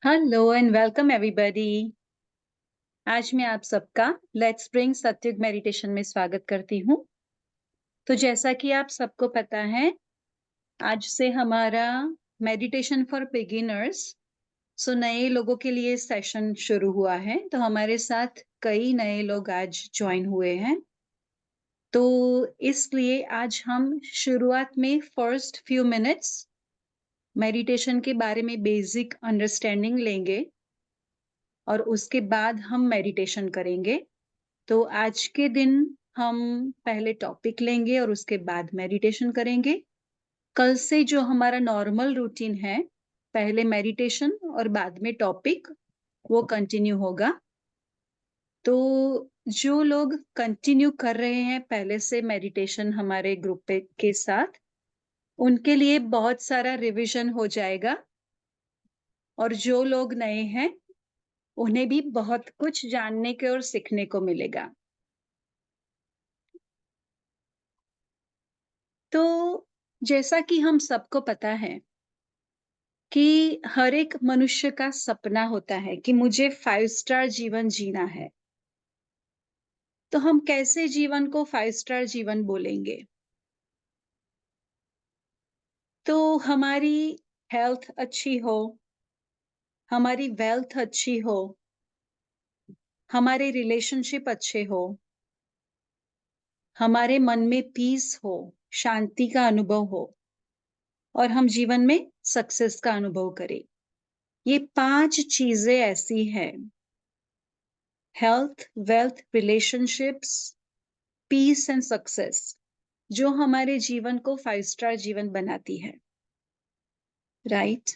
Hello and welcome everybody. आज मैं आप सबका लेट्स ब्रिंग सत्युग मेडिटेशन में स्वागत करती हूँ। तो जैसा कि आप सबको पता है, आज से हमारा मेडिटेशन फॉर बिगिनर्स नए लोगों के लिए सेशन शुरू हुआ है। तो हमारे साथ कई नए लोग आज ज्वाइन हुए हैं। तो इसलिए आज हम शुरुआत में फर्स्ट फ्यू मिनट्स मेडिटेशन के बारे में बेसिक अंडरस्टैंडिंग लेंगे और उसके बाद हम मेडिटेशन करेंगे। तो आज के दिन हम पहले टॉपिक लेंगे और उसके बाद मेडिटेशन करेंगे। कल से जो हमारा नॉर्मल रूटीन है, पहले मेडिटेशन और बाद में टॉपिक, वो कंटिन्यू होगा। तो जो लोग कंटिन्यू कर रहे हैं पहले से मेडिटेशन हमारे ग्रुप के साथ, उनके लिए बहुत सारा रिवीजन हो जाएगा। और जो लोग नए हैं, उन्हें भी बहुत कुछ जानने के और सीखने को मिलेगा। तो जैसा कि हम सबको पता है कि हर एक मनुष्य का सपना होता है कि मुझे 5 स्टार जीवन जीना है। तो हम कैसे जीवन को 5 स्टार जीवन बोलेंगे? तो हमारी हेल्थ अच्छी हो, हमारी वेल्थ अच्छी हो, हमारे रिलेशनशिप अच्छे हो, हमारे मन में पीस हो, शांति का अनुभव हो और हम जीवन में सक्सेस का अनुभव करें। ये 5 चीजें ऐसी हैं, health, wealth, relationships, peace and success, जो हमारे जीवन को 5 स्टार जीवन बनाती है, राइट?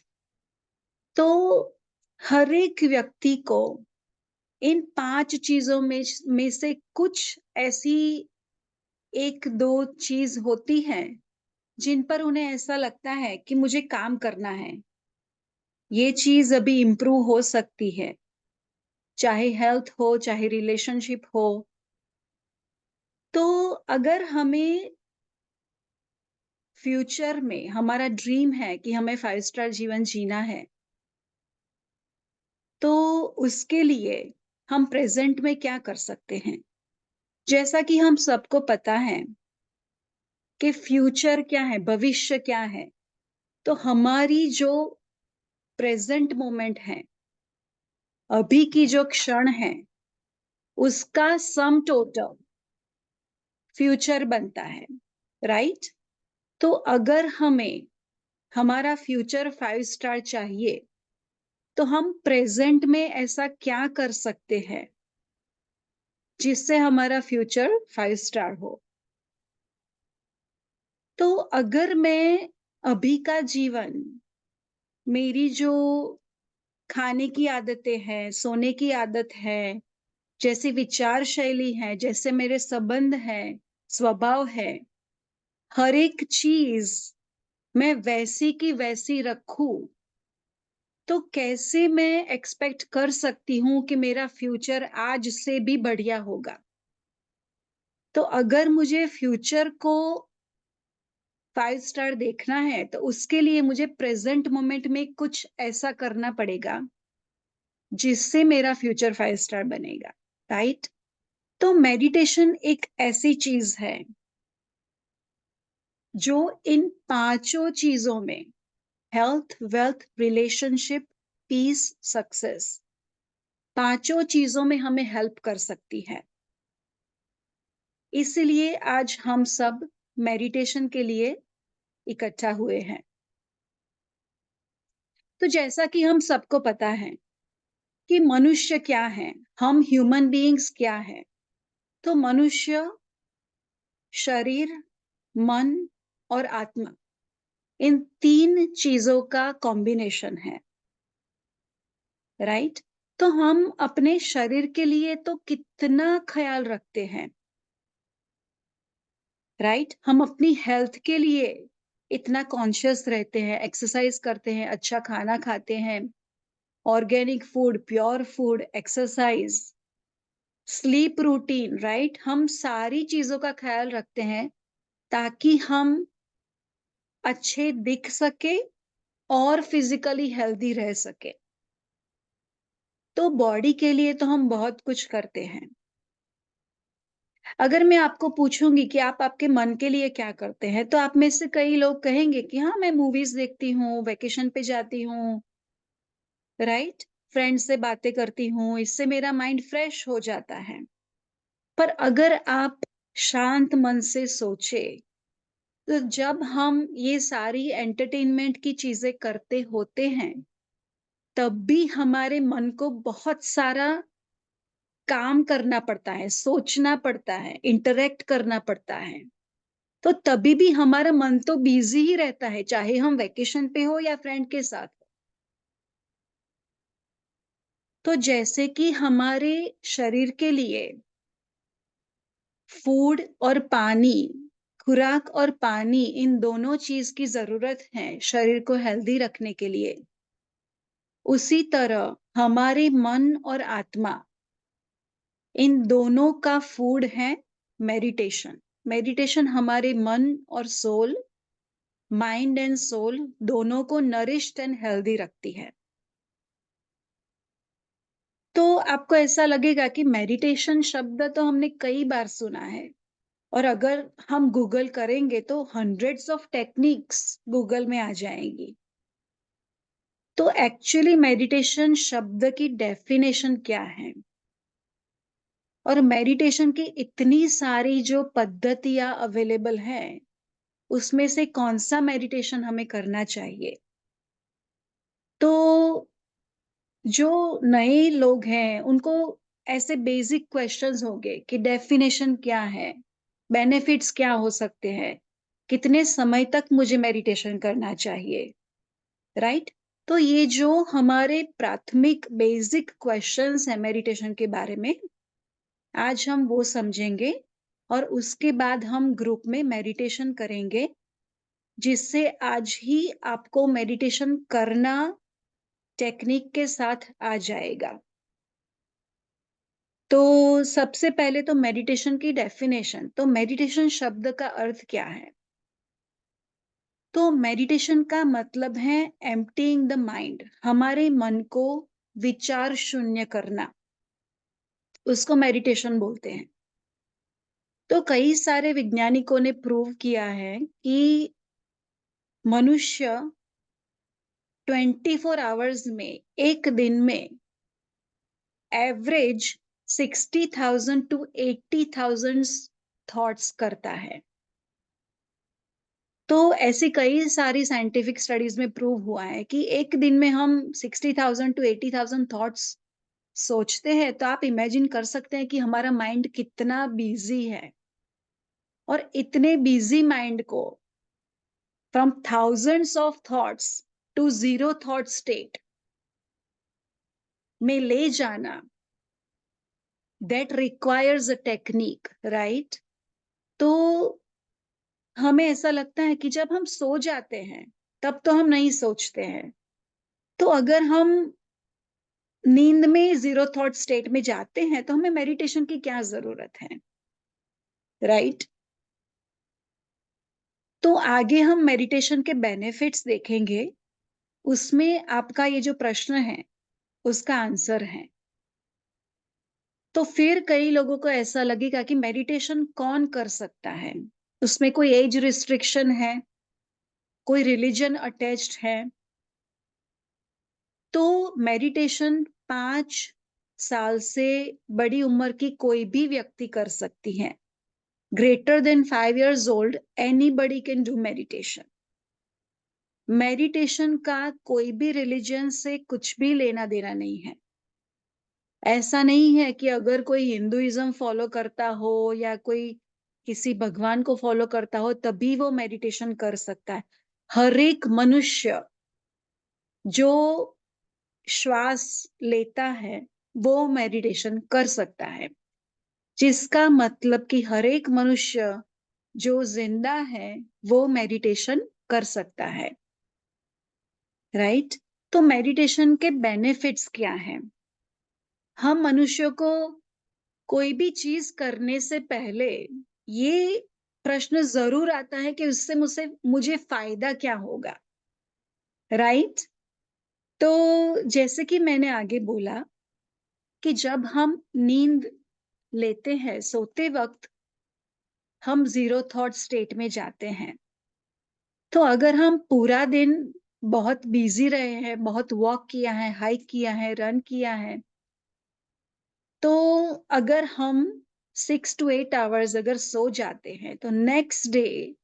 तो हर एक व्यक्ति को इन 5 चीजों में से कुछ ऐसी 1-2 चीज होती हैं जिन पर उन्हें ऐसा लगता है कि मुझे काम करना है, ये चीज अभी इम्प्रूव हो सकती है, चाहे हेल्थ हो, चाहे रिलेशनशिप हो। तो अगर हमें फ्यूचर में हमारा ड्रीम है कि हमें 5 स्टार जीवन जीना है, तो उसके लिए हम प्रेजेंट में क्या कर सकते हैं? जैसा कि हम सबको पता है कि फ्यूचर क्या है, भविष्य क्या है। तो हमारी जो प्रेजेंट मोमेंट है, अभी की जो क्षण है, उसका सम टोटल फ्यूचर बनता है, राइट? तो अगर हमें हमारा फ्यूचर 5 स्टार चाहिए, तो हम प्रेजेंट में ऐसा क्या कर सकते हैं जिससे हमारा फ्यूचर 5 स्टार हो? तो अगर मैं अभी का जीवन, मेरी जो खाने की आदतें हैं, सोने की आदत है, जैसी विचार शैली है, जैसे मेरे संबंध हैं, स्वभाव है, हर एक चीज मैं वैसी की वैसी रखूं, तो कैसे मैं एक्सपेक्ट कर सकती हूँ कि मेरा फ्यूचर आज से भी बढ़िया होगा? तो अगर मुझे फ्यूचर को 5 स्टार देखना है, तो उसके लिए मुझे प्रेजेंट मोमेंट में कुछ ऐसा करना पड़ेगा जिससे मेरा फ्यूचर 5 स्टार बनेगा, राइट? तो मेडिटेशन एक ऐसी चीज है जो इन पांचों चीजों में, health, wealth, relationship, peace, success, पांचों चीजों में हमें हेल्प कर सकती है। इसलिए आज हम सब मेडिटेशन के लिए इकट्ठा हुए हैं। तो जैसा कि हम सबको पता है कि मनुष्य क्या है, हम ह्यूमन बीइंग्स क्या है। तो मनुष्य शरीर, मन और आत्मा, इन 3 चीजों का कॉम्बिनेशन है, राइट? तो हम अपने शरीर के लिए तो कितना ख्याल रखते हैं, राइट? हम अपनी हेल्थ के लिए इतना कॉन्शियस रहते हैं, एक्सरसाइज करते हैं, अच्छा खाना खाते हैं, organic food, pure food, exercise, sleep routine, right? हम सारी चीजों का ख्याल रखते हैं ताकि हम अच्छे दिख सके और फिजिकली हेल्दी रह सके। तो बॉडी के लिए तो हम बहुत कुछ करते हैं। अगर मैं आपको पूछूँगी कि आप आपके मन के लिए क्या करते हैं, तो आप में से कई लोग कहेंगे कि हाँ, मैं मूवीज़ देखती हूँ, वेकेशन पे जाती हूँ, राइट? फ्रेंड्स से बातें करती हूँ, इससे मेरा माइंड फ्रेश हो जाता है। पर अगर आप शांत मन से सोचें, तो जब हम ये सारी एंटरटेनमेंट की चीज़ें करते होते हैं, तब भी हमारे मन को बहुत सारा काम करना पड़ता है, सोचना पड़ता है, इंटरैक्ट करना पड़ता है। तो तभी भी हमारा मन तो बिज़ी ही रहता है, चाहे हम वेकेशन पे हो या फ्रेंड के साथ हो। तो जैसे कि हमारे शरीर के लिए फूड और पानी, खुराक और पानी इन दोनों चीज़ की ज़रूरत है शरीर को हेल्दी रखने के लिए। उसी तरह हमारे मन और आत्मा इन दोनों का फूड है मेडिटेशन। मेडिटेशन हमारे मन और सोल, माइंड एंड सोल दोनों को नरिश्ड एंड हेल्दी रखती है। तो आपको ऐसा लगेगा कि मेडिटेशन शब्द तो हमने कई बार सुना है और अगर हम गूगल करेंगे तो हंड्रेड्स ऑफ टेक्निक्स गूगल में आ जाएंगी। तो एक्चुअली मेडिटेशन शब्द की डेफिनेशन क्या है और मेडिटेशन की इतनी सारी जो पद्धतियां अवेलेबल हैं, उसमें से कौन सा मेडिटेशन हमें करना चाहिए। तो जो नए लोग हैं उनको ऐसे बेसिक क्वेश्चंस होंगे कि डेफिनेशन क्या है, बेनिफिट्स क्या हो सकते हैं, कितने समय तक मुझे मेडिटेशन करना चाहिए, राइट? तो ये जो हमारे प्राथमिक बेसिक क्वेश्चंस हैं मेडिटेशन के बारे में, आज हम वो समझेंगे और उसके बाद हम ग्रुप में मेडिटेशन करेंगे, जिससे आज ही आपको मेडिटेशन करना टेक्निक के साथ आ जाएगा। तो सबसे पहले तो मेडिटेशन की डेफिनेशन, तो मेडिटेशन शब्द का अर्थ क्या है? तो मेडिटेशन का मतलब है एम्प्टीइंग द माइंड, हमारे मन को विचार शून्य करना, उसको मेडिटेशन बोलते हैं। तो कई सारे वैज्ञानिकों ने प्रूव किया है कि मनुष्य 24 आवर्स में, एक दिन में एवरेज 60,000 टू 80,000 थॉट्स करता है। तो ऐसी कई सारी साइंटिफिक स्टडीज में प्रूव हुआ है कि एक दिन में हम 60,000 टू 80,000 थॉट्स सोचते हैं, तो आप इमेजिन कर सकते हैं कि हमारा माइंड कितना बिजी है। और इतने बिजी माइंड को from thousands of thoughts to zero thought state में ले जाना, that requires a technique, right? तो हमें ऐसा लगता है कि जब हम सो जाते हैं, तब तो हम नहीं सोचते हैं। तो अगर हम नींद में जीरो थॉट स्टेट में जाते हैं, तो हमें मेडिटेशन की क्या जरूरत है, राइट? तो आगे हम मेडिटेशन के बेनिफिट्स देखेंगे, उसमें आपका ये जो प्रश्न है उसका आंसर है। तो फिर कई लोगों को ऐसा लगेगा कि मेडिटेशन कौन कर सकता है, उसमें कोई एज रिस्ट्रिक्शन है, कोई रिलीजन अटैच्ड है? तो मेडिटेशन 5 साल से बड़ी उम्र की कोई भी व्यक्ति कर सकती है। Greater than 5 years old anybody can do meditation। Meditation का कोई भी रिलीजन से कुछ भी लेना देना नहीं है। ऐसा नहीं है कि अगर कोई हिंदुइज्म फॉलो करता हो या कोई किसी भगवान को फॉलो करता हो तभी वो मेडिटेशन कर सकता है। हर एक मनुष्य जो श्वास लेता है वो मेडिटेशन कर सकता है, जिसका मतलब कि हर एक मनुष्य जो जिंदा है वो मेडिटेशन कर सकता है, राइट? तो मेडिटेशन के बेनिफिट्स क्या हैं? हम मनुष्यों को कोई भी चीज करने से पहले ये प्रश्न जरूर आता है कि उससे मुझे फायदा क्या होगा, राइट? तो जैसे कि मैंने आगे बोला कि जब हम नींद लेते हैं सोते वक़्त, हम ज़ीरो थॉट स्टेट में जाते हैं। तो अगर हम पूरा दिन बहुत बिज़ी रहे हैं, बहुत वॉक किया है, हाइक किया है, रन किया है, तो अगर हम 6 टू 8 आवर्स अगर सो जाते हैं, तो नेक्स्ट डे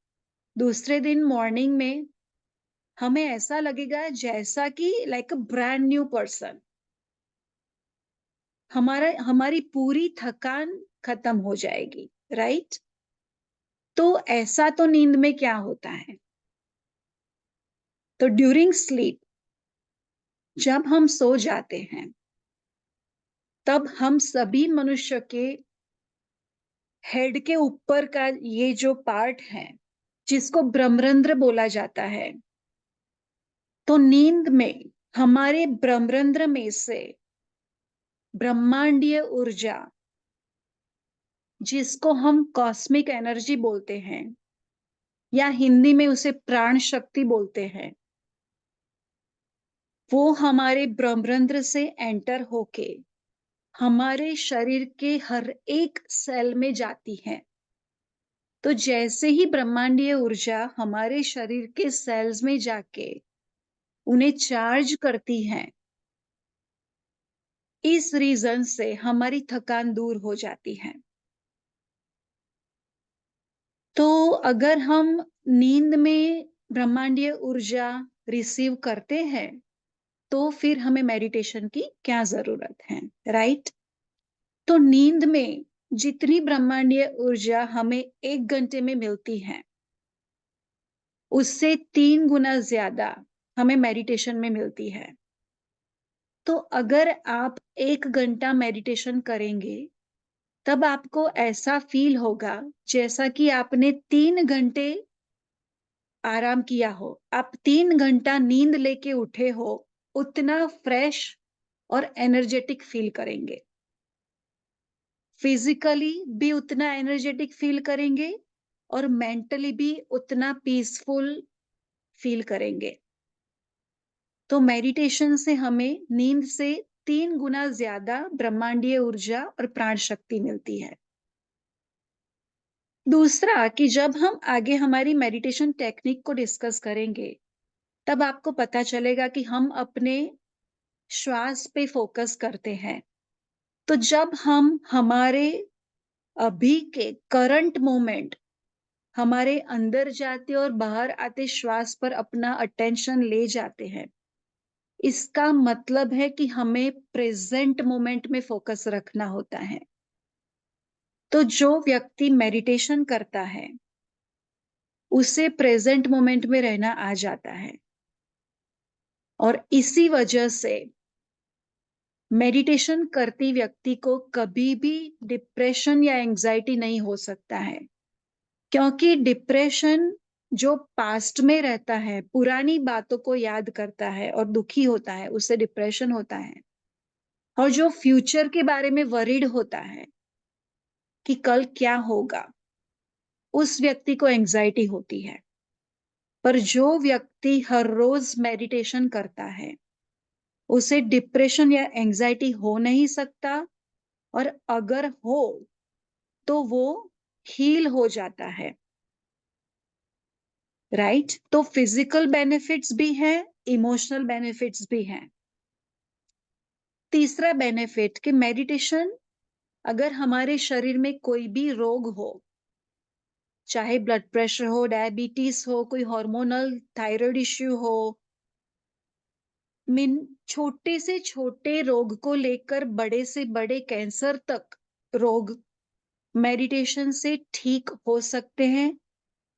दूसरे दिन मॉर्निंग में हमें ऐसा लगेगा जैसा कि like a brand new person. हमारी पूरी थकान खत्म हो जाएगी, राइट? तो ऐसा तो नींद में क्या होता है? तो ड्यूरिंग स्लीप जब हम सो जाते हैं, तब हम सभी मनुष्य के हेड के ऊपर का ये जो पार्ट है, जिसको ब्रह्मरंध्र बोला जाता है, तो नींद में हमारे ब्रह्मरंध्र में से ब्रह्मांडीय ऊर्जा, जिसको हम कॉस्मिक एनर्जी बोलते हैं या हिंदी में उसे प्राण शक्ति बोलते हैं, वो हमारे ब्रह्मरंध्र से एंटर होके हमारे शरीर के हर एक सेल में जाती है। तो जैसे ही ब्रह्मांडीय ऊर्जा हमारे शरीर के सेल्स में जाके उन्हें चार्ज करती है, इस रीजन से हमारी थकान दूर हो जाती है। तो अगर हम नींद में ब्रह्मांडीय ऊर्जा रिसीव करते हैं, तो फिर हमें मेडिटेशन की क्या जरूरत है, राइट? तो नींद में जितनी ब्रह्मांडीय ऊर्जा हमें 1 घंटे में मिलती है, उससे 3 गुना ज्यादा हमें मेडिटेशन में मिलती है। तो अगर आप 1 घंटा मेडिटेशन करेंगे, तब आपको ऐसा फील होगा जैसा कि आपने 3 घंटे आराम किया हो। आप 3 घंटा नींद लेके उठे हो, उतना फ्रेश और एनर्जेटिक फील करेंगे। फिजिकली भी उतना एनर्जेटिक फील करेंगे और मेंटली भी उतना पीसफुल फील करेंगे। तो मेडिटेशन से हमें नींद से 3 गुना ज्यादा ब्रह्मांडीय ऊर्जा और प्राण शक्ति मिलती है। दूसरा कि जब हम आगे हमारी मेडिटेशन टेक्निक को डिस्कस करेंगे, तब आपको पता चलेगा कि हम अपने श्वास पे फोकस करते हैं। तो जब हम हमारे अभी के करंट मोमेंट हमारे अंदर जाते और बाहर आते श्वास पर अपना अटेंशन ले जाते हैं, इसका मतलब है कि हमें प्रेजेंट मोमेंट में फोकस रखना होता है। तो जो व्यक्ति मेडिटेशन करता है, उसे प्रेजेंट मोमेंट में रहना आ जाता है, और इसी वजह से मेडिटेशन करती व्यक्ति को कभी भी डिप्रेशन या एंजाइटी नहीं हो सकता है। क्योंकि डिप्रेशन जो पास्ट में रहता है, पुरानी बातों को याद करता है और दुखी होता है, उससे डिप्रेशन होता है। और जो फ्यूचर के बारे में वरीड होता है कि कल क्या होगा, उस व्यक्ति को एंजाइटी होती है। पर जो व्यक्ति हर रोज मेडिटेशन करता है, उसे डिप्रेशन या एंजाइटी हो नहीं सकता, और अगर हो तो वो हील हो जाता है, राइट? तो फिजिकल बेनिफिट्स भी हैं, इमोशनल बेनिफिट्स भी हैं। तीसरा बेनिफिट कि मेडिटेशन, अगर हमारे शरीर में कोई भी रोग हो, चाहे ब्लड प्रेशर हो, डायबिटीज हो, कोई हार्मोनल थायराइड इश्यू हो, मीन छोटे से छोटे रोग को लेकर बड़े से बड़े कैंसर तक रोग मेडिटेशन से ठीक हो सकते हैं।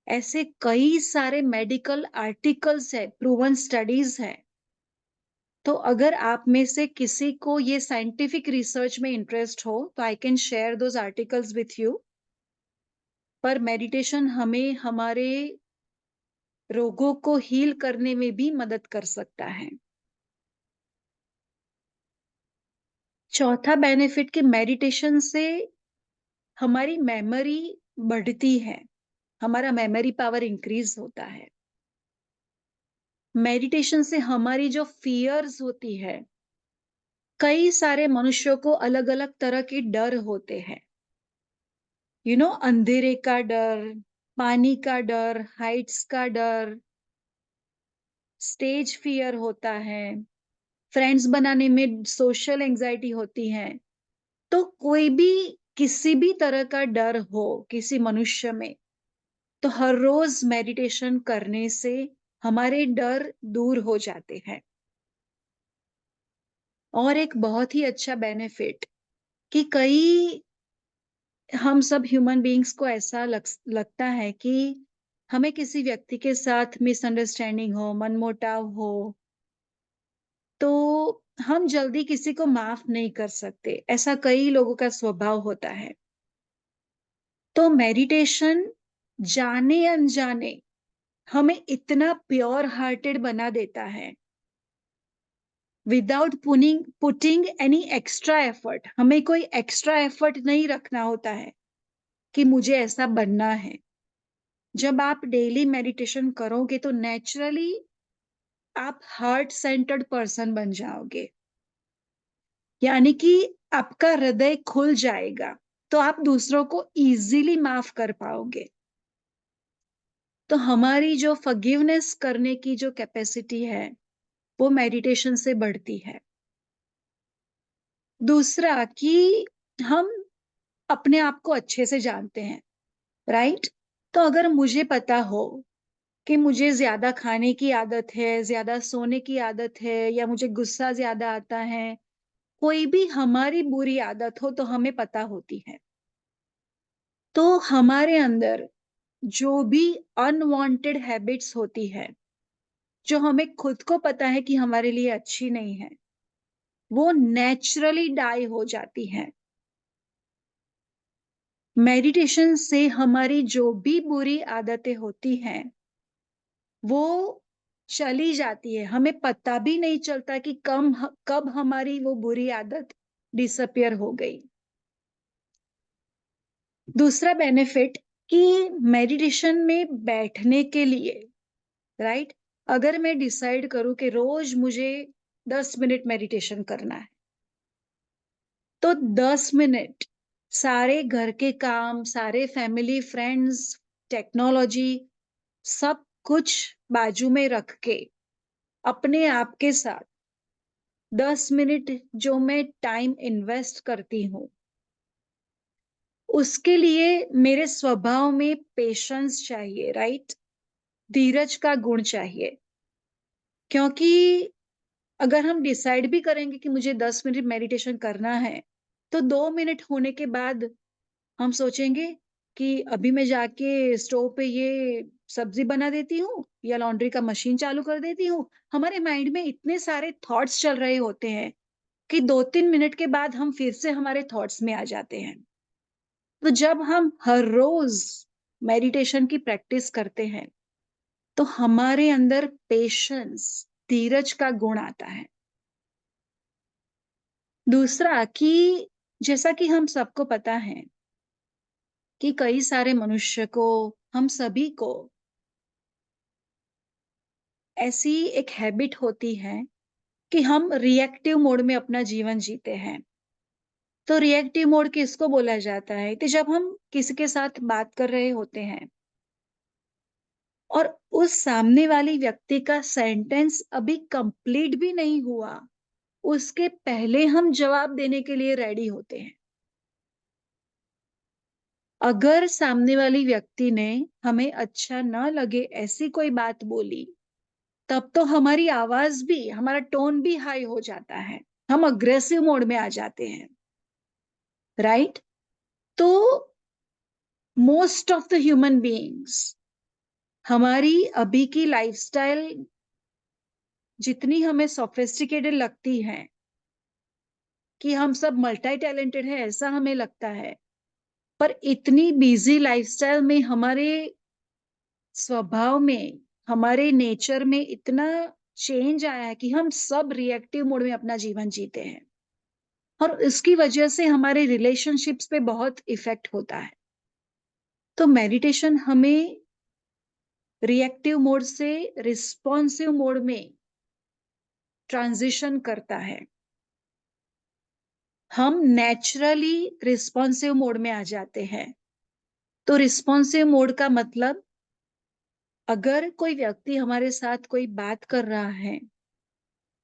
ऐसे कई सारे मेडिकल आर्टिकल्स है, प्रूवन स्टडीज है। तो अगर आप में से किसी को ये साइंटिफिक रिसर्च में इंटरेस्ट हो, तो I can share those articles with you. पर मेडिटेशन हमें हमारे रोगों को हील करने में भी मदद कर सकता है। चौथा बेनिफिट कि मेडिटेशन से हमारी मेमोरी बढ़ती है, हमारा मेमोरी पावर इंक्रीज होता है। मेडिटेशन से हमारी जो फियर्स होती है, कई सारे मनुष्यों को अलग-अलग तरह के डर होते हैं। अंधेरे का डर, पानी का डर, हाइट्स का डर, स्टेज फ़ियर होता है, फ्रेंड्स बनाने में सोशल एंग्ज़ायटी होती है। तो कोई भी किसी भी तरह का डर हो किसी मनुष्य में, तो हर रोज़ मेडिटेशन करने से हमारे डर दूर हो जाते हैं। और एक बहुत ही अच्छा बेनिफिट कि कई हम सब ह्यूमन बीइंग्स को ऐसा लगता है कि हमें किसी व्यक्ति के साथ मिसअंडरस्टैंडिंग हो, मनमुटाव हो, तो हम जल्दी किसी को माफ नहीं कर सकते। ऐसा कई लोगों का स्वभाव होता है। तो मेडिटेशन जाने-अनजाने हमें इतना प्योर हार्टेड बना देता है, without putting any extra effort. हमें कोई एक्स्ट्रा एफर्ट नहीं रखना होता है कि मुझे ऐसा बनना है। जब आप डेली मेडिटेशन करोगे तो नेचुरली आप हार्ट सेंटर्ड पर्सन बन जाओगे। यानी कि आपका हृदय खुल जाएगा, तो आप दूसरों को इजीली माफ कर पाओगे। तो हमारी जो फॉरगिवनेस करने की जो कैपेसिटी है, वो मेडिटेशन से बढ़ती है। दूसरा कि हम अपने आप को अच्छे से जानते हैं, राइट? तो अगर मुझे पता हो कि मुझे ज़्यादा खाने की आदत है, ज़्यादा सोने की आदत है या मुझे गुस्सा ज़्यादा आता है, कोई भी हमारी बुरी आदत हो तो हमें पता होती है। तो हमारे अंदर जो भी अनवांटेड हैबिट्स होती है, जो हमें खुद को पता है कि हमारे लिए अच्छी नहीं है, वो नेचुरली डाई हो जाती हैं। मेडिटेशन से हमारी जो भी बुरी आदतें होती हैं, वो चली जाती है। हमें पता भी नहीं चलता कि कब हमारी वो बुरी आदत डिसअपियर हो गई। दूसरा बेनिफिट कि मेडिटेशन में बैठने के लिए, राइट? अगर मैं डिसाइड करूं कि रोज मुझे 10 मिनट मेडिटेशन करना है, तो 10 मिनट सारे घर के काम, सारे फैमिली, फ्रेंड्स, टेक्नोलॉजी सब कुछ बाजू में रख के अपने आप के साथ 10 मिनट जो मैं टाइम इन्वेस्ट करती हूँ, उसके लिए मेरे स्वभाव में पेशेंस चाहिए, राइट? धीरज का गुण चाहिए। क्योंकि अगर हम डिसाइड भी करेंगे कि मुझे 10 मिनट मेडिटेशन करना है, तो 2 मिनट होने के बाद हम सोचेंगे कि अभी मैं जाके स्टोव पे ये सब्जी बना देती हूँ या लॉन्ड्री का मशीन चालू कर देती हूँ। हमारे माइंड में इतने सारे थॉट्स चल रहे होते हैं कि 2-3 मिनट के बाद हम फिर से हमारे थॉट्स में आ जाते हैं। तो जब हम हर रोज मेडिटेशन की प्रैक्टिस करते हैं, तो हमारे अंदर पेशेंस, धीरज का गुण आता है। दूसरा कि जैसा कि हम सबको पता है कि कई सारे मनुष्य को, हम सभी को ऐसी एक हैबिट होती है कि हम रिएक्टिव मोड में अपना जीवन जीते हैं। तो रिएक्टिव मोड किसको बोला जाता है? कि जब हम किसी के साथ बात कर रहे होते हैं और उस सामने वाली व्यक्ति का सेंटेंस अभी कंप्लीट भी नहीं हुआ, उसके पहले हम जवाब देने के लिए रेडी होते हैं। अगर सामने वाली व्यक्ति ने हमें अच्छा न लगे ऐसी कोई बात बोली, तब तो हमारी आवाज भी, हमारा टोन भी हाई हो जाता है। हम अग्रेसिव मोड में आ जाते हैं, राइट? तो most of the human beings, हमारी अभी की लाइफस्टाइल जितनी हमें सोफिस्टिकेटेड लगती है कि हम सब मल्टी टैलेंटेड है, ऐसा हमें लगता है, पर इतनी बिजी लाइफस्टाइल में हमारे स्वभाव में, हमारे नेचर में इतना चेंज आया है कि हम सब रिएक्टिव मोड में अपना जीवन जीते हैं और इसकी वजह से हमारे रिलेशनशिप्स पे बहुत इफेक्ट होता है। तो मेडिटेशन हमें रिएक्टिव मोड से रिस्पॉन्सिव मोड में ट्रांजिशन करता है। हम नेचुरली रिस्पॉन्सिव मोड में आ जाते हैं। तो रिस्पॉन्सिव मोड का मतलब, अगर कोई व्यक्ति हमारे साथ कोई बात कर रहा है,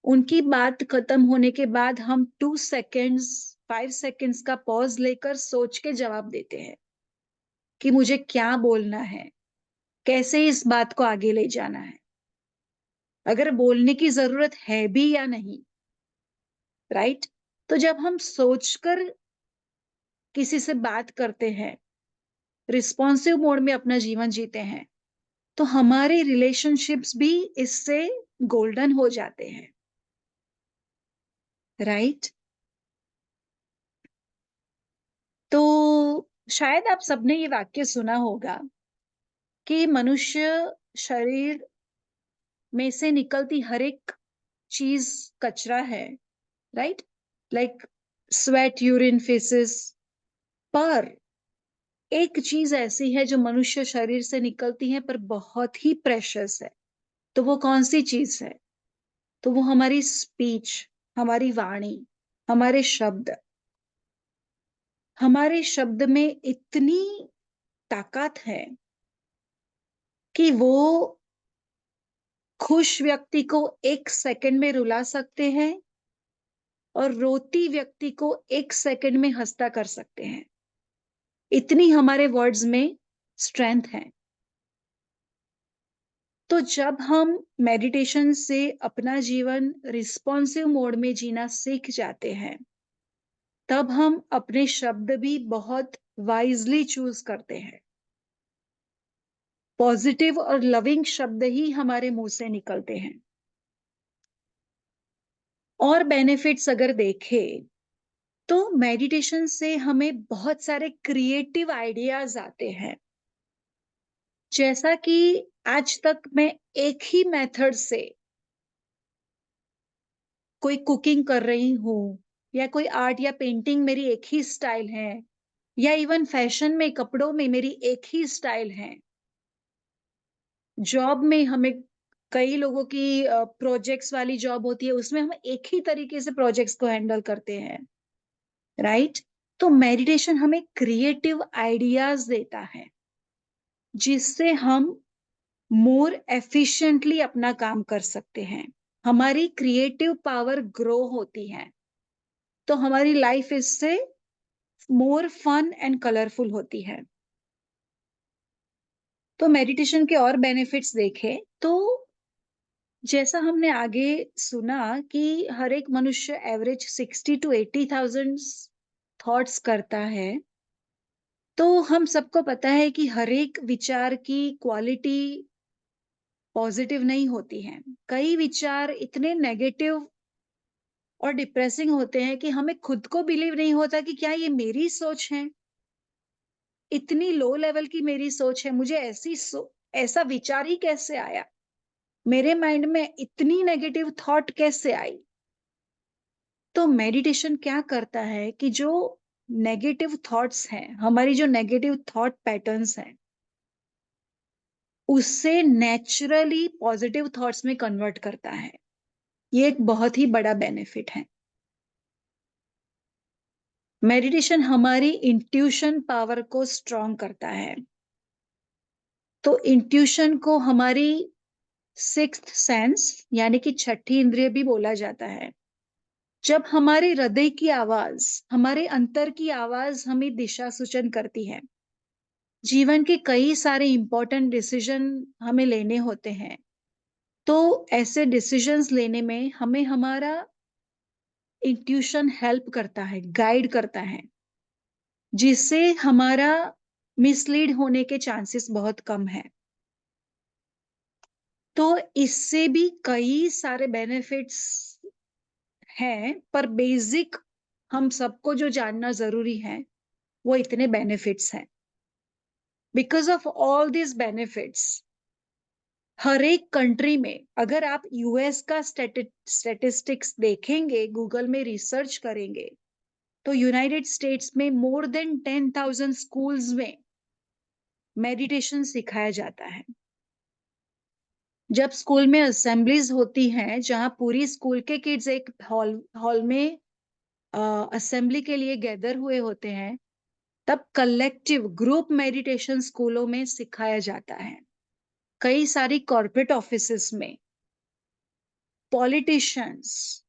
उनकी बात खत्म होने के बाद हम 2 सेकेंड्स 5 सेकेंड्स का पॉज लेकर सोच के जवाब देते हैं कि मुझे क्या बोलना है, कैसे इस बात को आगे ले जाना है, अगर बोलने की जरूरत है भी या नहीं। राइट? तो जब हम सोचकर किसी से बात करते हैं, रिस्पॉन्सिव मोड में अपना जीवन जीते हैं, तो हमारे रिलेशनशिप्स भी इससे गोल्डन हो जाते हैं। राइट? तो शायद आप सबने ये वाक्य सुना होगा कि मनुष्य शरीर में से निकलती हर एक चीज कचरा है। Right? Like sweat, urine, faces. पर एक चीज ऐसी है जो मनुष्य शरीर से निकलती है पर बहुत ही प्रेशियस है। तो वो कौन सी चीज है? तो वो हमारी स्पीच, हमारी वाणी, हमारे शब्द। हमारे शब्द में इतनी ताकत है कि वो खुश व्यक्ति को 1 सेकंड में रुला सकते हैं और रोती व्यक्ति को 1 सेकंड में हंसता कर सकते हैं। इतनी हमारे वर्ड्स में स्ट्रेंथ है। तो जब हम मेडिटेशन से अपना जीवन रिस्पॉन्सिव मोड में जीना सीख जाते हैं, तब हम अपने शब्द भी बहुत वाइजली चूज करते हैं। पॉजिटिव और लविंग शब्द ही हमारे मुंह से निकलते हैं। और बेनिफिट्स अगर देखें, तो मेडिटेशन से हमें बहुत सारे क्रिएटिव आइडियाज आते हैं। जैसा कि आज तक मैं एक ही मेथड से कोई कुकिंग कर रही हूँ, या कोई आर्ट या पेंटिंग, मेरी एक ही स्टाइल है, या इवन फैशन में, कपड़ों में मेरी एक ही स्टाइल है। जॉब में हमें, कई लोगों की प्रोजेक्ट्स वाली जॉब होती है, उसमें हम एक ही तरीके से प्रोजेक्ट्स को हैंडल करते हैं। राइट? तो मेडिटेशन हमें क्रिएटिव आइडियाज देता है, जिससे हम मोर एफिशिएंटली अपना काम कर सकते हैं। हमारी क्रिएटिव पावर ग्रो होती है, तो हमारी लाइफ इससे मोर फन एंड कलरफुल होती है। तो मेडिटेशन के और बेनिफिट्स देखें तो, जैसा हमने आगे सुना कि हर एक मनुष्य एवरेज 60 to 80,000 थॉट्स करता है। तो हम सबको पता है कि हर एक विचार की क्वालिटी पॉजिटिव नहीं होती है। कई विचार इतने नेगेटिव और डिप्रेसिंग होते हैं कि हमें खुद को बिलीव नहीं होता कि क्या ये मेरी सोच है। इतनी लो लेवल की मेरी सोच है, मुझे ऐसा विचार ही कैसे आया, मेरे माइंड में इतनी नेगेटिव थॉट कैसे आई। तो मेडिटेशन क्या करता है कि जो नेगेटिव थॉट्स हैं, हमारी जो नेगेटिव थॉट पैटर्न्स हैं, उससे नेचुरली पॉजिटिव थॉट्स में कन्वर्ट करता है। ये एक बहुत ही बड़ा बेनिफिट है। मेडिटेशन हमारी इंट्यूशन पावर को स्ट्रॉन्ग करता है। तो इंट्यूशन को हमारी सिक्स्थ सेंस यानी कि छठी इंद्रिय भी बोला जाता है। जब हमारे हृदय की आवाज, हमारे अंतर की आवाज हमें दिशा सूचन करती है। जीवन के कई सारे इंपॉर्टेंट डिसीजन हमें लेने होते हैं, तो ऐसे डिसीजंस लेने में हमें हमारा इंट्यूशन हेल्प करता है, गाइड करता है, जिससे हमारा मिसलीड होने के चांसेस बहुत कम है। तो इससे भी कई सारे बेनिफिट्स हैं, पर बेसिक हम सबको जो जानना जरूरी है वो इतने बेनिफिट्स हैं। Because of all this benefits, हर एक कंट्री में, अगर आप यूएस का स्टेटिस्टिक्स देखेंगे, गूगल में रिसर्च करेंगे, तो यूनाइटेड स्टेट्स में मोर देन 10,000 स्कूल्स में मेडिटेशन सिखाया जाता है। जब स्कूल में असेंबलीज होती हैं, जहां पूरी स्कूल के किड्स एक हॉल में असेंबली के लिए गैदर हुए होते हैं, तब कलेक्टिव ग्रुप मेडिटेशन स्कूलों में सिखाया जाता है। कई सारी कॉर्पोरेट ऑफिसेस में पॉलिटिशियंस,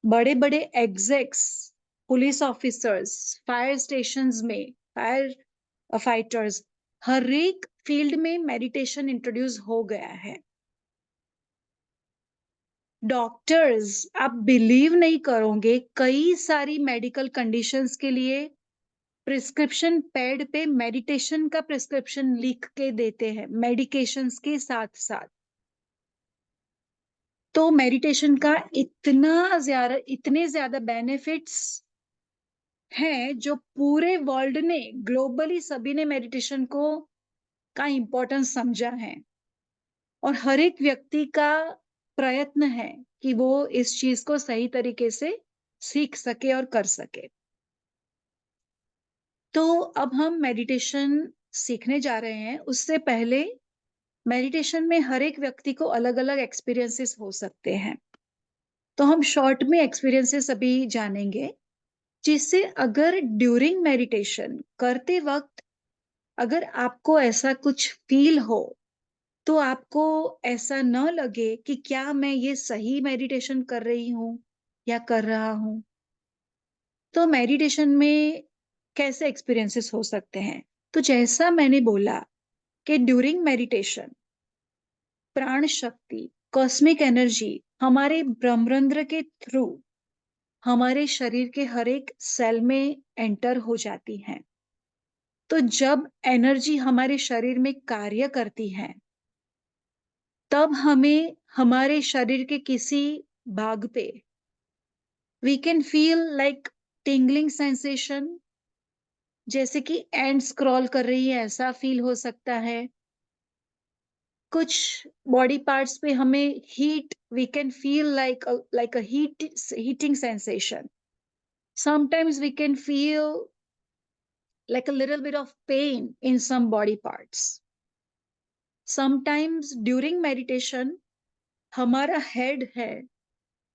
बड़े बड़े एग्जेक्स, पुलिस ऑफिसर्स, फायर स्टेशंस में फायर फाइटर्स, हर एक फील्ड में मेडिटेशन इंट्रोड्यूस हो गया है। डॉक्टर्स, आप बिलीव नहीं करोगे, कई सारी मेडिकल कंडीशंस के लिए प्रिस्क्रिप्शन पैड पे मेडिटेशन का प्रिस्क्रिप्शन लिख के देते हैं मेडिकेशंस के साथ साथ। तो मेडिटेशन का इतने ज्यादा बेनिफिट्स हैं, जो पूरे वर्ल्ड ने, ग्लोबली सभी ने मेडिटेशन को का इंपॉर्टेंस समझा है, और हर एक व्यक्ति का प्रयत्न है कि वो इस चीज को सही तरीके से सीख सके और कर सके। तो अब हम मेडिटेशन सीखने जा रहे हैं। उससे पहले मेडिटेशन में हर एक व्यक्ति को अलग अलग एक्सपीरियंसेस हो सकते हैं, तो हम शॉर्ट में एक्सपीरियंसेस अभी जानेंगे, जिससे अगर ड्यूरिंग मेडिटेशन करते वक्त अगर आपको ऐसा कुछ फील हो, तो आपको ऐसा न लगे कि क्या मैं ये सही मेडिटेशन कर रही हूं या कर रहा हूं। तो मेडिटेशन में कैसे एक्सपीरियंसेस हो सकते हैं? तो जैसा मैंने बोला कि ड्यूरिंग मेडिटेशन प्राण शक्ति, कॉस्मिक एनर्जी हमारे ब्रह्मरंध्र के थ्रू हमारे शरीर के हर एक सेल में एंटर हो जाती है। तो जब एनर्जी हमारे शरीर में कार्य करती है, तब हमें हमारे शरीर के किसी भाग पे we can feel like tingling sensation, जैसे कि एंड स्क्रॉल कर रही है ऐसा फील हो सकता है। कुछ बॉडी पार्ट्स पे हमें heat, we can feel like a heating sensation. Sometimes we can feel like a little bit of pain in some body parts. Sometimes during meditation हमारा हेड है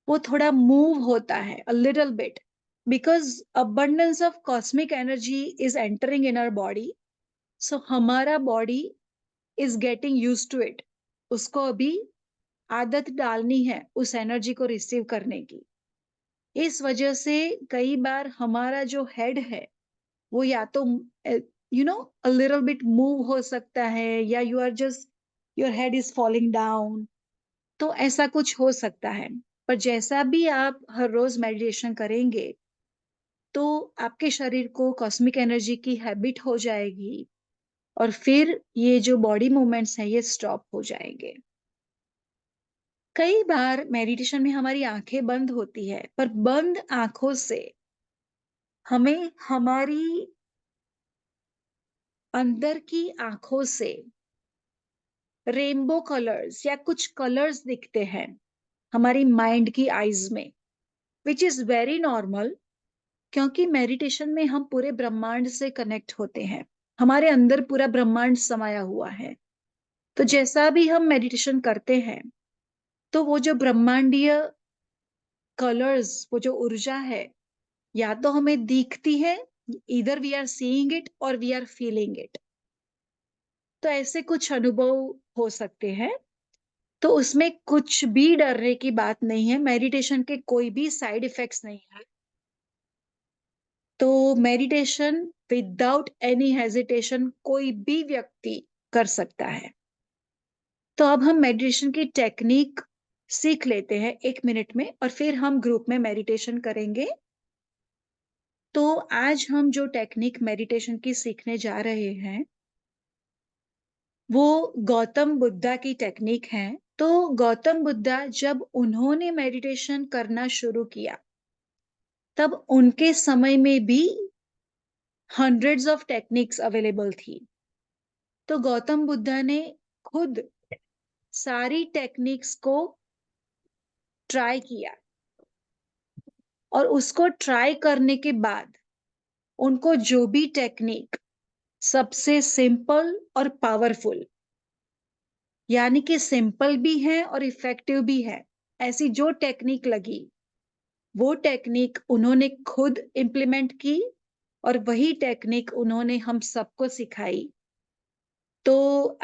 वो थोड़ा मूव होता है a little bit, because abundance of cosmic energy is entering in our body. So हमारा body is getting used to it. उसको अभी आदत डालनी है उस एनर्जी को रिसीव करने की। इस वजह से कई बार हमारा जो हेड है वो या तो अ लिटिल बिट मूव हो सकता है, या you are just your head is falling down, तो ऐसा कुछ हो सकता है। पर जैसा भी आप हर रोज मेडिटेशन करेंगे, तो आपके शरीर को कॉस्मिक एनर्जी की हैबिट हो जाएगी, और फिर ये जो बॉडी मूवमेंट्स हैं ये स्टॉप हो जाएंगे। कई बार मेडिटेशन में हमारी आंखें बंद होती है, पर बंद आंखों से हमें हमारी अंदर की आंखों से रेनबो कलर्स या कुछ कलर्स दिखते हैं हमारी माइंड की आईज में, विच इज वेरी नॉर्मल, क्योंकि मेडिटेशन में हम पूरे ब्रह्मांड से कनेक्ट होते हैं। हमारे अंदर पूरा ब्रह्मांड समाया हुआ है। तो जैसा भी हम मेडिटेशन करते हैं, तो वो जो ब्रह्मांडीय कलर्स, वो जो ऊर्जा है, या तो हमें दिखती है, इधर वी आर सीइंग इट और वी आर फीलिंग इट। तो ऐसे कुछ अनुभव हो सकते हैं। तो उसमें कुछ भी डरने की बात नहीं है, मेडिटेशन के कोई भी साइड इफेक्ट्स नहीं है। तो मेडिटेशन विदाउट एनी हेजिटेशन कोई भी व्यक्ति कर सकता है। तो अब हम मेडिटेशन की टेक्निक सीख लेते हैं 1 मिनट में, और फिर हम ग्रुप में मेडिटेशन करेंगे। तो आज हम जो टेक्निक मेडिटेशन की सीखने जा रहे हैं, वो गौतम बुद्धा की टेक्निक है। तो गौतम बुद्धा जब उन्होंने मेडिटेशन करना शुरू किया, तब उनके समय में भी हंड्रेड्स ऑफ टेक्निक्स अवेलेबल थी। तो गौतम बुद्धा ने खुद सारी टेक्निक्स को ट्राई किया, और उसको ट्राई करने के बाद उनको जो भी टेक्निक सबसे सिंपल और पावरफुल, यानी कि सिंपल भी है और इफेक्टिव भी है, ऐसी जो टेक्निक लगी, वो टेक्निक उन्होंने खुद इम्प्लीमेंट की और वही टेक्निक उन्होंने हम सबको सिखाई। तो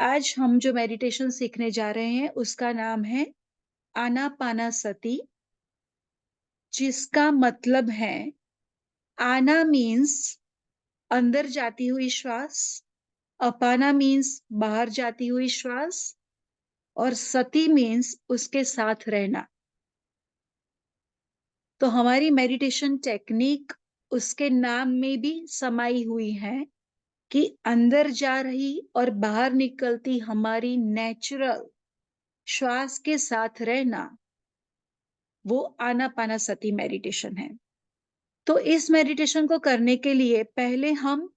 आज हम जो मेडिटेशन सीखने जा रहे हैं उसका नाम है आनापानासती, जिसका मतलब है आना मीन्स अंदर जाती हुई श्वास, अपाना मीन्स बाहर जाती हुई श्वास और सती मीन्स उसके साथ रहना। तो हमारी मेडिटेशन टेक्निक उसके नाम में भी समाई हुई है कि अंदर जा रही और बाहर निकलती हमारी नेचुरल श्वास के साथ रहना, वो आनापानासती मेडिटेशन है। तो इस मेडिटेशन को करने के लिए पहले हम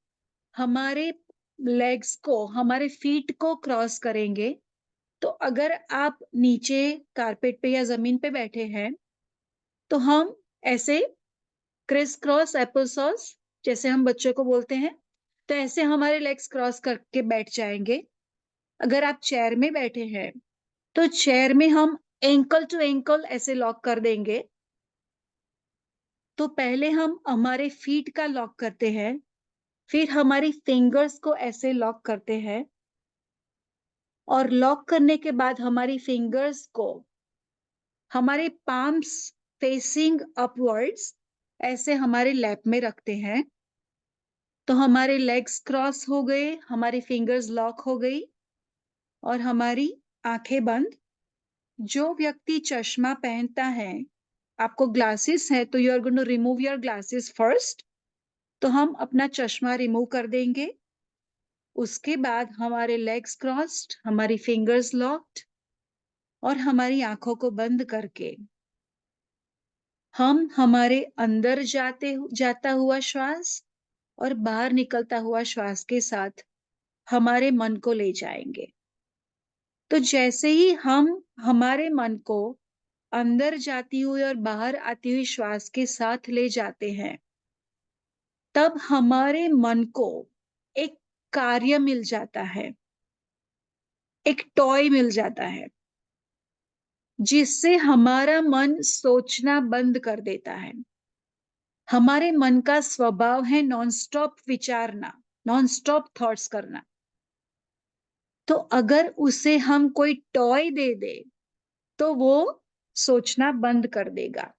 हमारे लेग्स को, हमारे फीट को क्रॉस करेंगे। तो अगर आप नीचे कारपेट पे या जमीन पे बैठे हैं तो हम ऐसे क्रिस क्रॉस एप्पल सॉस, जैसे हम बच्चों को बोलते हैं, तो ऐसे हमारे लेग्स क्रॉस करके बैठ जाएंगे। अगर आप चेयर में बैठे हैं तो चेयर में हम एंकल टू एंकल ऐसे लॉक कर देंगे। तो पहले हम हमारे फीट का लॉक करते हैं, फिर हमारी फिंगर्स को ऐसे लॉक करते हैं और लॉक करने के बाद हमारी फिंगर्स को हमारे पाम्स फेसिंग अपवर्ड्स ऐसे हमारे लैप में रखते हैं। तो हमारे लेग्स क्रॉस हो गए, हमारी फिंगर्स लॉक हो गई और हमारी आंखें बंद। जो व्यक्ति चश्मा पहनता है, आपको ग्लासेस है तो you are going to remove your glasses first. तो हम अपना चश्मा रिमूव कर देंगे। उसके बाद हमारे लेग्स क्रॉस्ड, हमारी फिंगर्स लॉक्ड और हमारी आंखों को बंद करके हम हमारे अंदर जाता हुआ श्वास और बाहर निकलता हुआ श्वास के साथ हमारे मन को ले जाएंगे। तो जैसे ही हम हमारे मन को अंदर जाती हुई और बाहर आती हुई श्वास के साथ ले जाते हैं, तब हमारे मन को एक कार्य मिल जाता है, एक टॉय मिल जाता है, जिससे हमारा मन सोचना बंद कर देता है। हमारे मन का स्वभाव है नॉन स्टॉप विचारना, नॉन स्टॉप थॉट्स करना। तो अगर उसे हम कोई टॉय दे दे तो वो सोचना बंद कर देगा।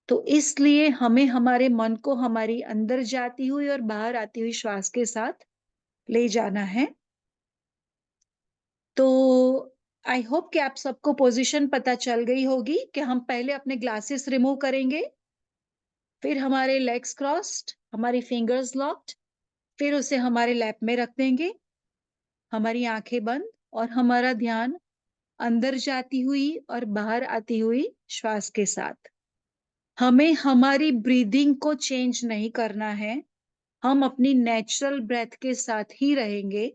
तो इसलिए हमें हमारे मन को हमारी अंदर जाती हुई और बाहर आती हुई श्वास के साथ ले जाना है। तो आई होप कि आप सबको पोजीशन पता चल गई होगी कि हम पहले अपने ग्लासेस रिमूव करेंगे, फिर हमारे लेग्स क्रॉस्ड, हमारी फिंगर्स लॉक्ड, फिर उसे हमारे लैप में रख देंगे, हमारी आंखें बंद और हमारा ध्यान अंदर जाती हुई और बाहर आती हुई श्वास के साथ। हमें हमारी ब्रीदिंग को चेंज नहीं करना है, हम अपनी नेचुरल ब्रेथ के साथ ही रहेंगे।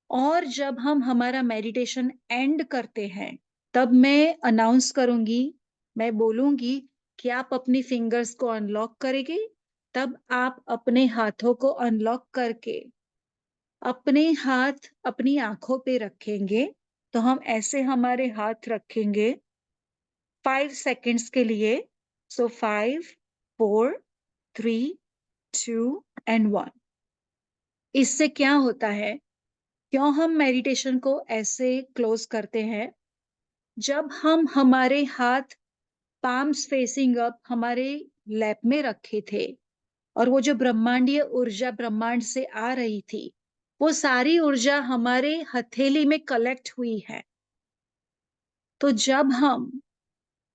और जब हम हमारा मेडिटेशन एंड करते हैं, तब मैं अनाउंस करूंगी, मैं बोलूंगी कि आप अपनी फिंगर्स को अनलॉक करेंगे। तब आप अपने हाथों को अनलॉक करके अपने हाथ अपनी आंखों पे रखेंगे। तो हम ऐसे हमारे हाथ रखेंगे 5 सेकेंड्स के लिए। सो 5, 4, 3, 2 एंड 1। इससे क्या होता है, क्यों हम मेडिटेशन को ऐसे क्लोज करते हैं? जब हम हमारे हाथ पाम्स फेसिंग अप हमारे लैप में रखे थे और वो जो ब्रह्मांडीय ऊर्जा ब्रह्मांड से आ रही थी, वो सारी ऊर्जा हमारे हथेली में कलेक्ट हुई है। तो जब हम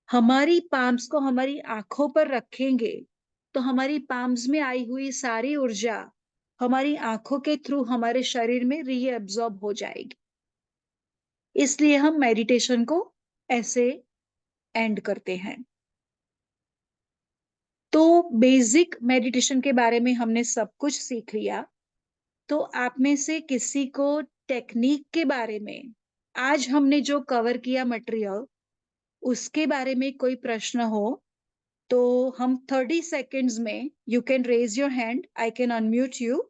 हमारी पाम्स को हमारी आंखों पर रखेंगे तो हमारी पाम्स में आई हुई सारी ऊर्जा हमारी आंखों के थ्रू हमारे शरीर में रीअब्सॉर्ब हो जाएगी। इसलिए हम मेडिटेशन को ऐसे एंड करते हैं। तो बेसिक मेडिटेशन के बारे में हमने सब कुछ सीख लिया। तो आप में से किसी को टेक्निक के बारे में, आज हमने जो कवर किया मटेरियल, उसके बारे में कोई प्रश्न हो तो हम 30 सेकेंड्स में, you can raise your hand, I can unmute you.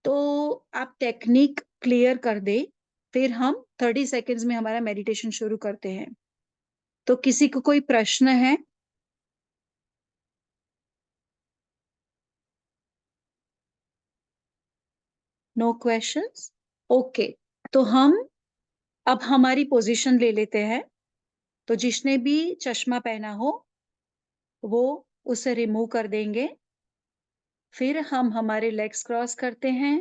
तो आप टेक्निक क्लियर कर दे, फिर हम 30 सेकेंड्स में हमारा मेडिटेशन शुरू करते हैं। तो किसी को कोई प्रश्न है? Know questions? ओके, तो हम अब हमारी पोजीशन ले लेते हैं। तो जिसने भी चश्मा पहना हो, वो उसे रिमूव कर देंगे। फिर हम हमारे लेग्स क्रॉस करते हैं,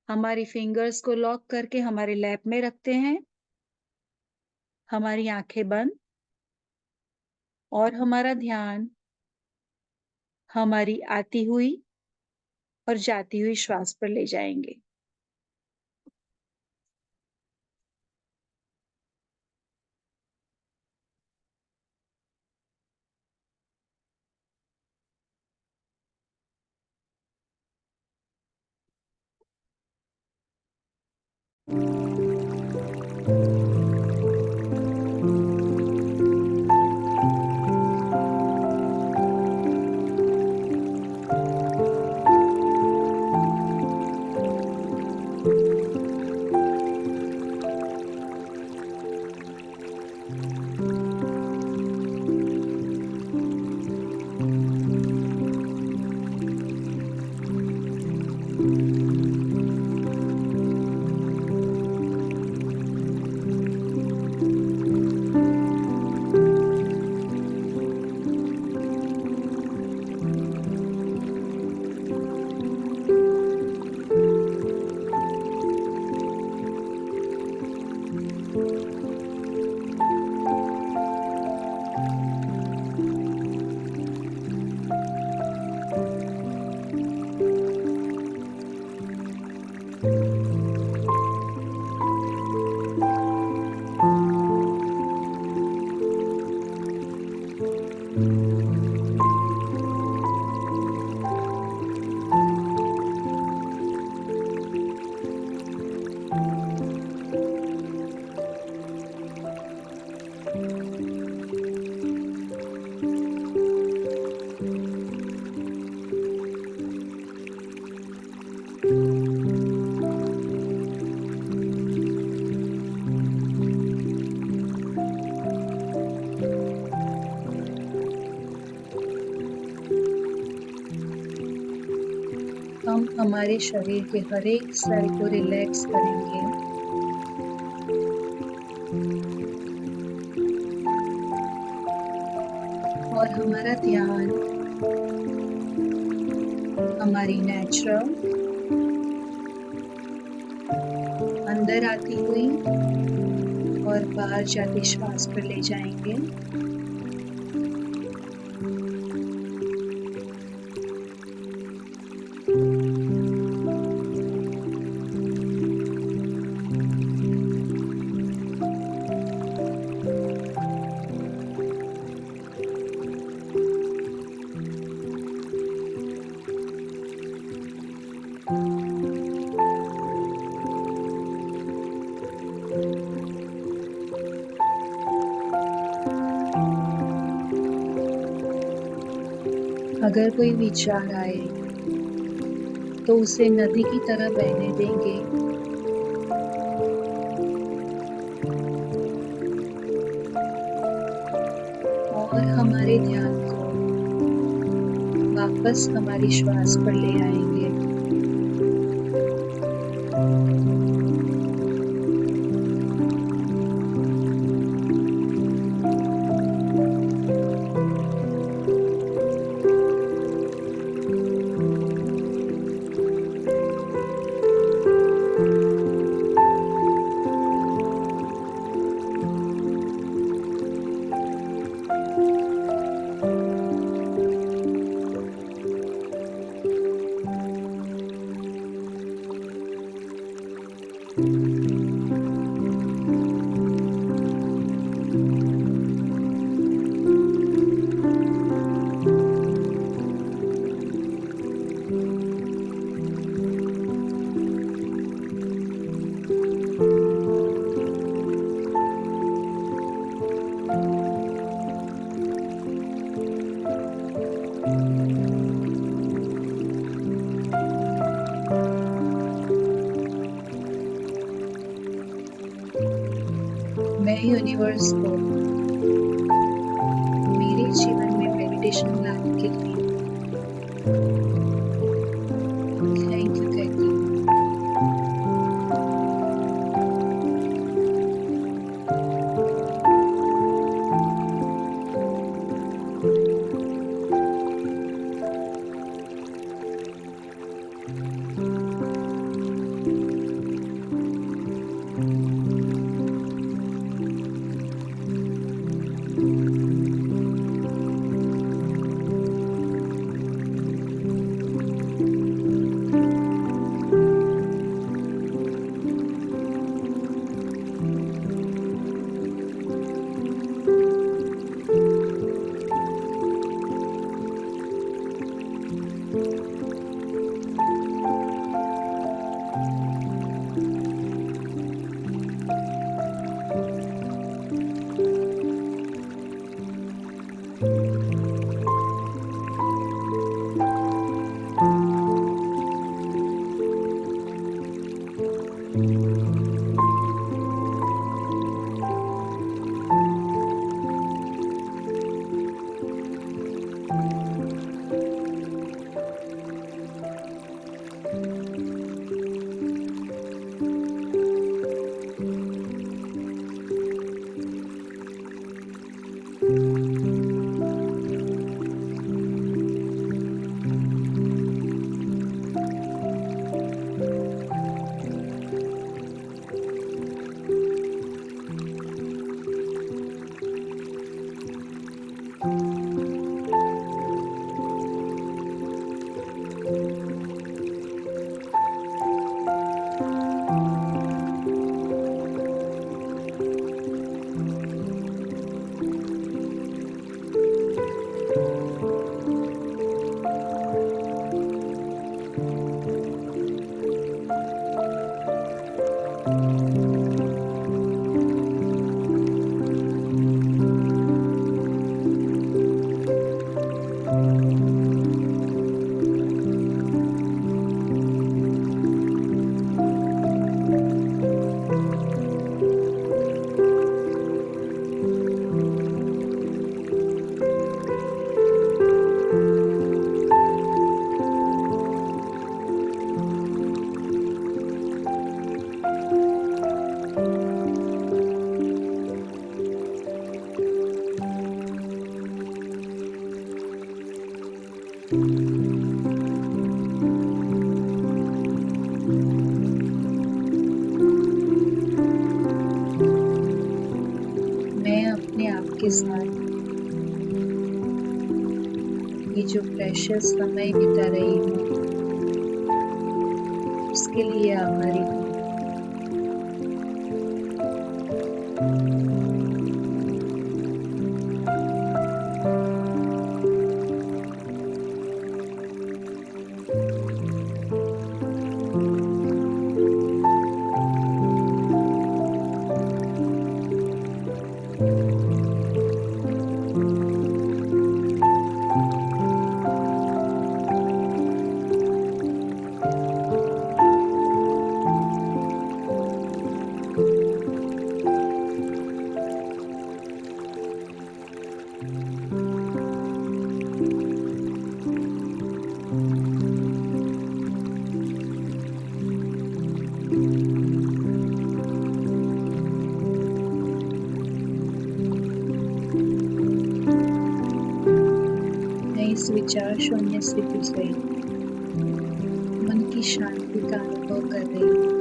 हमारी फिंगर्स को लॉक करके हमारे लैप में रखते हैं, हमारी आंखें बंद और हमारा ध्यान हमारी आती हुई और जाती हुई श्वास पर ले जाएंगे। हम हमारे शरीर के हर एक सेल को रिलैक्स करेंगे। और हमारा ध्यान हमारी नेचुरल अंदर आती हुई और बाहर जाती श्वास पर ले जाएंगे। अगर कोई विचार आए तो उसे नदी की तरह बहने देंगे। और हमारे ध्यान को वापस हमारी श्वास पर ले आएंगे। मैं यूनिवर्स को मेडिटेशन में आने के लिए थैंक यू कहती हूँ। मैं अपने आप के साथ ये जो प्रेशियस समय बिता रही हूँ उसके लिए आभारी हूँ। इस विचार शून्य से गुजरे मन की शांति का अनुभव कर रही हूँ।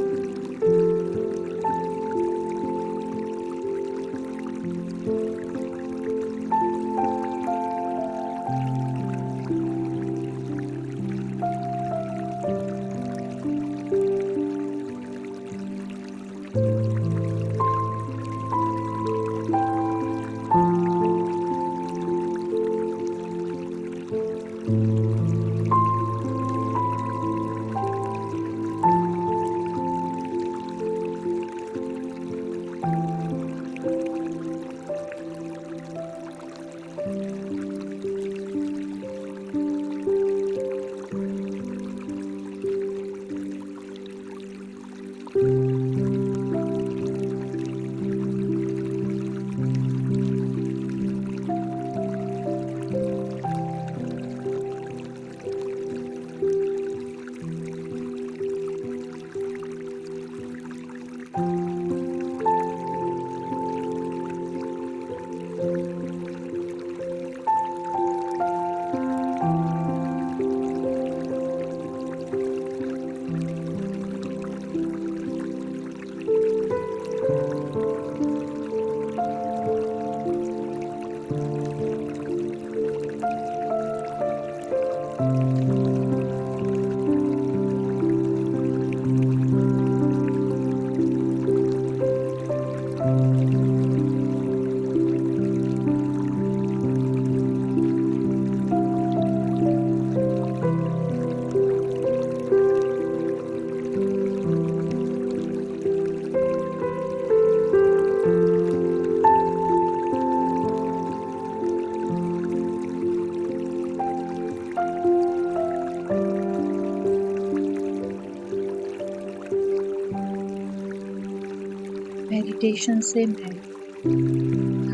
मेडिटेशन से मैं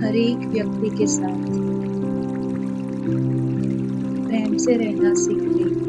हर एक व्यक्ति के साथ प्रेम से रहना सीख रही हूँ।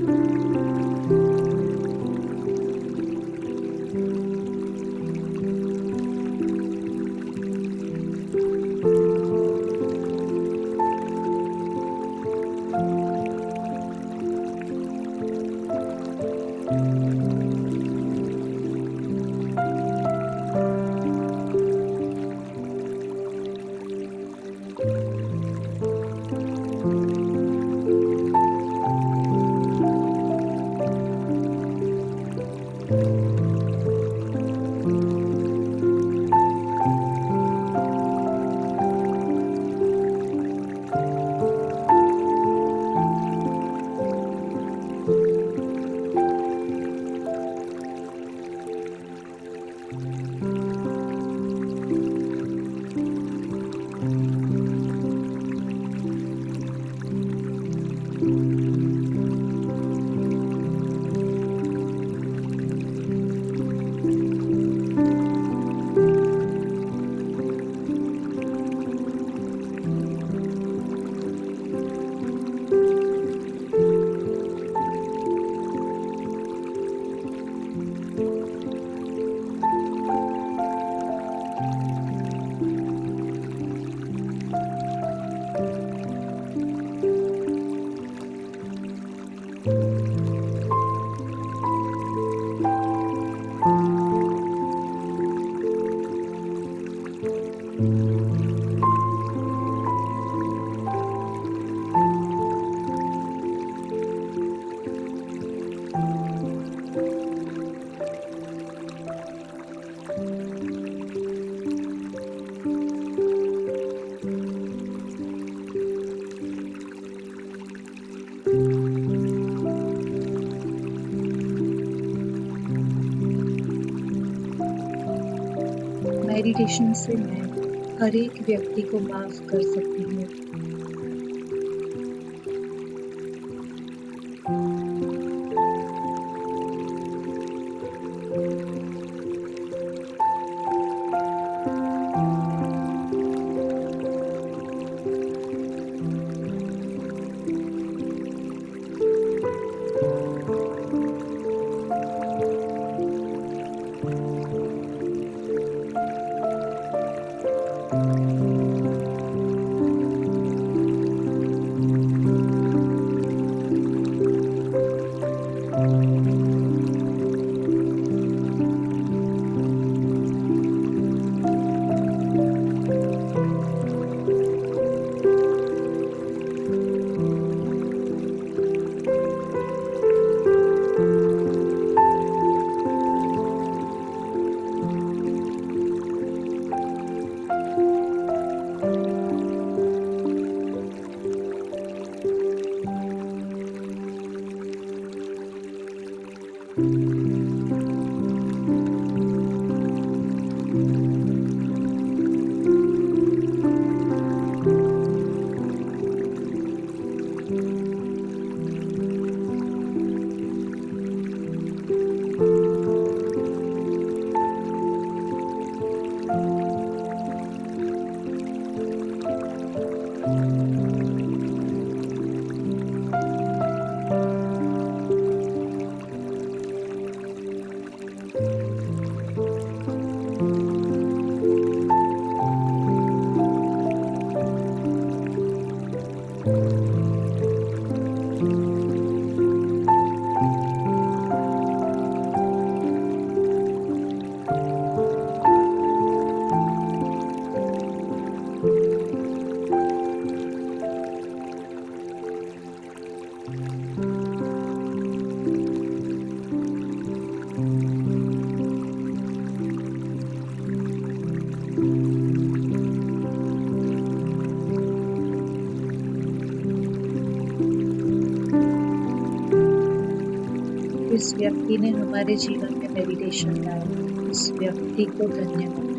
मेडिटेशन से मैं हर एक व्यक्ति को माफ कर सकती हूँ। इस व्यक्ति ने हमारे जीवन में मेडिटेशन लाया, इस व्यक्ति को धन्यवाद।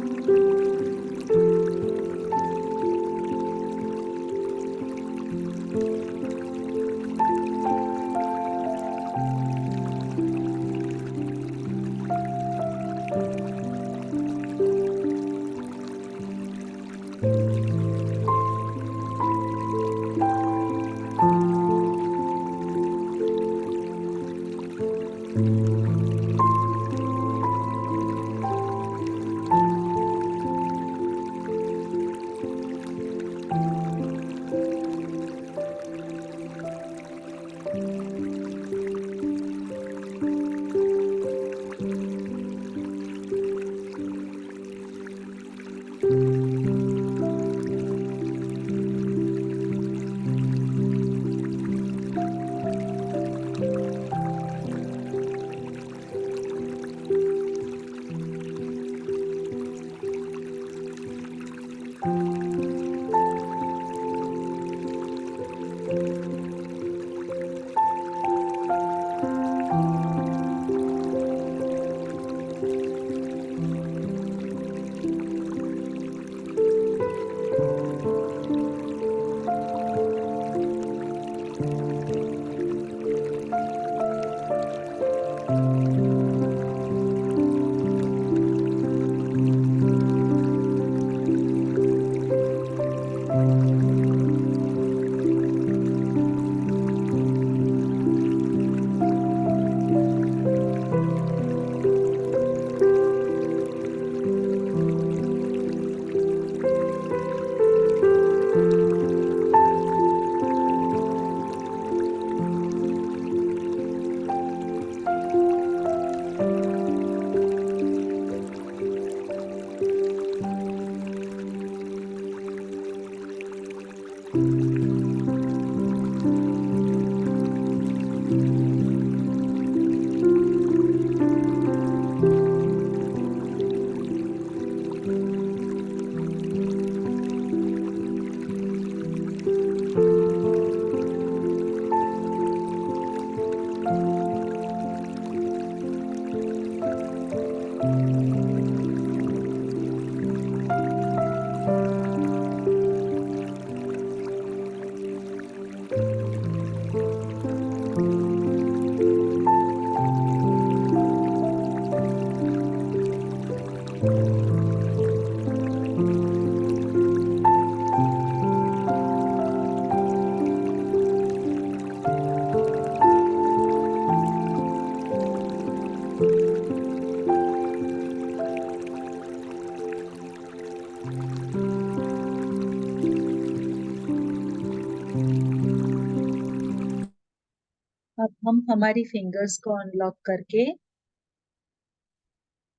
अब हम हमारी फिंगर्स को अनलॉक करके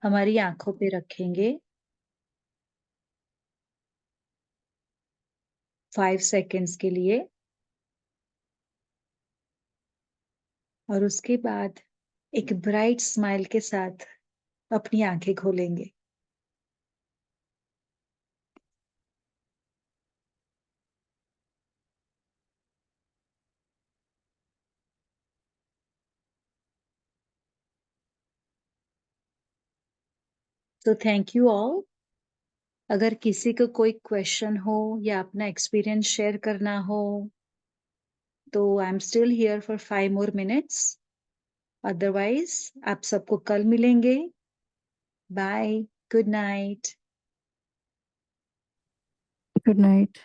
हमारी आंखों पे रखेंगे 5 सेकेंड्स के लिए और उसके बाद एक ब्राइट स्माइल के साथ अपनी आंखें खोलेंगे। तो थैंक यू ऑल। अगर किसी को कोई क्वेश्चन हो या अपना एक्सपीरियंस शेयर करना हो तो I am still here for 5 more minutes. Otherwise आप सबको कल मिलेंगे। Bye, good night. Good night.